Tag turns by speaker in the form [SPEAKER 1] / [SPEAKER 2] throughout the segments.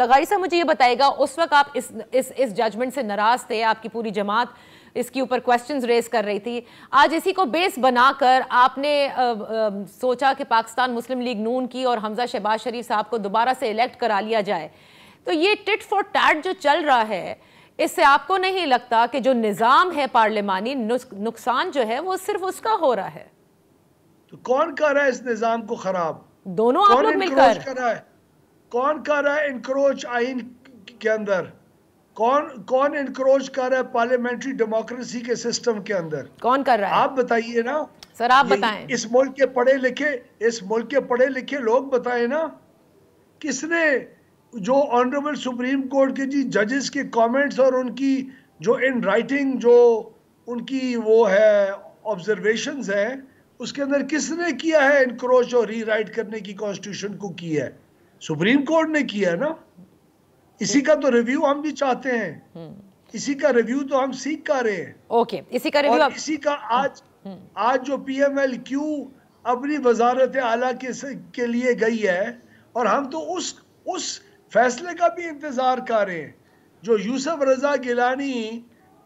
[SPEAKER 1] लगाई साहब मुझे ये बताएगा, उस वक्त आप इस जजमेंट से नाराज थे, आपकी पूरी जमात इसके ऊपर क्वेश्चंस रेज कर रही थी। आज इसी को बेस बनाकर आपने सोचा कि पाकिस्तान मुस्लिम लीग नून की और हमजा शहबाज शरीफ साहब को दोबारा से इलेक्ट करा लिया जाए। तो ये टिट फॉर टैट जो चल रहा है, इससे आपको नहीं लगता कि जो निज़ाम है पार्लिमानी, नुकसान जो है वो सिर्फ उसका हो रहा है?
[SPEAKER 2] तो कौन कर रहा है इस निज़ाम को खराब?
[SPEAKER 1] दोनों आप लोग मिलकर
[SPEAKER 2] कर रहा है? कौन कर रहा है इनक्रोच आइन के अंदर? कौन इनक्रोच कर रहा है पार्लियामेंट्री डेमोक्रेसी के सिस्टम के अंदर?
[SPEAKER 1] कौन कर रहा है?
[SPEAKER 2] आप बताइए ना
[SPEAKER 1] सर, आप बताएं।
[SPEAKER 2] इस मुल्क के पढ़े लिखे लोग बताएं ना, किसने जो ऑनरेबल सुप्रीम कोर्ट के जी जजेस के कमेंट्स और उनकी जो इन राइटिंग जो उनकी वो है ऑब्जर्वेशंस है, उसके अंदर किसने किया है इनक्रोच और रीराइट करने की कॉन्स्टिट्यूशन को किया है? सुप्रीम कोर्ट ने किया है ना। इसी का तो रिव्यू हम भी चाहते हैं, इसी का रिव्यू तो हम सीख कर रहे हैं।
[SPEAKER 1] ओके, इसी का रिव्यू
[SPEAKER 2] और इसी का आज जो PMLQ अपनी वजारत आला के लिए गई है, और हम तो उस फैसले का भी इंतजार कर रहे हैं। जो यूसुफ रजा गिलानी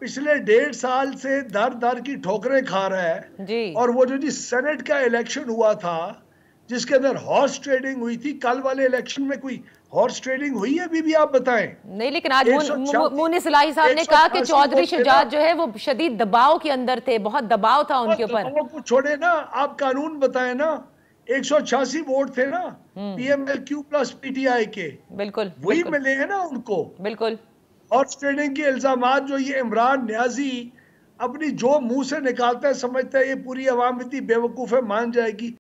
[SPEAKER 2] पिछले 1.5 साल से दर की ठोकरें खा रहा है
[SPEAKER 1] जी।
[SPEAKER 2] और वो जो सेनेट का इलेक्शन हुआ था जिसके अंदर हॉर्स ट्रेडिंग हुई थी, कल वाले इलेक्शन में कोई हॉर्स ट्रेडिंग हुई है? अभी भी आप बताएं।
[SPEAKER 1] नहीं, लेकिन आज मुनीस इलाही साहब ने कहा कि चौधरी शुजात जो है वो शदीद दबाव के अंदर थे, बहुत दबाव था उनके ऊपर।
[SPEAKER 2] को छोड़े ना, आप कानून बताएं ना। 186 वोट थे ना PMLQ प्लस PTI के,
[SPEAKER 1] बिल्कुल
[SPEAKER 2] वही मिले हैं ना उनको।
[SPEAKER 1] बिल्कुल।
[SPEAKER 2] हॉर्स ट्रेडिंग के इल्जामात जो ये इमरान न्याजी अपनी जो मुंह से निकालता है, समझता है ये पूरी अवाम इतनी बेवकूफ है मान जाएगी।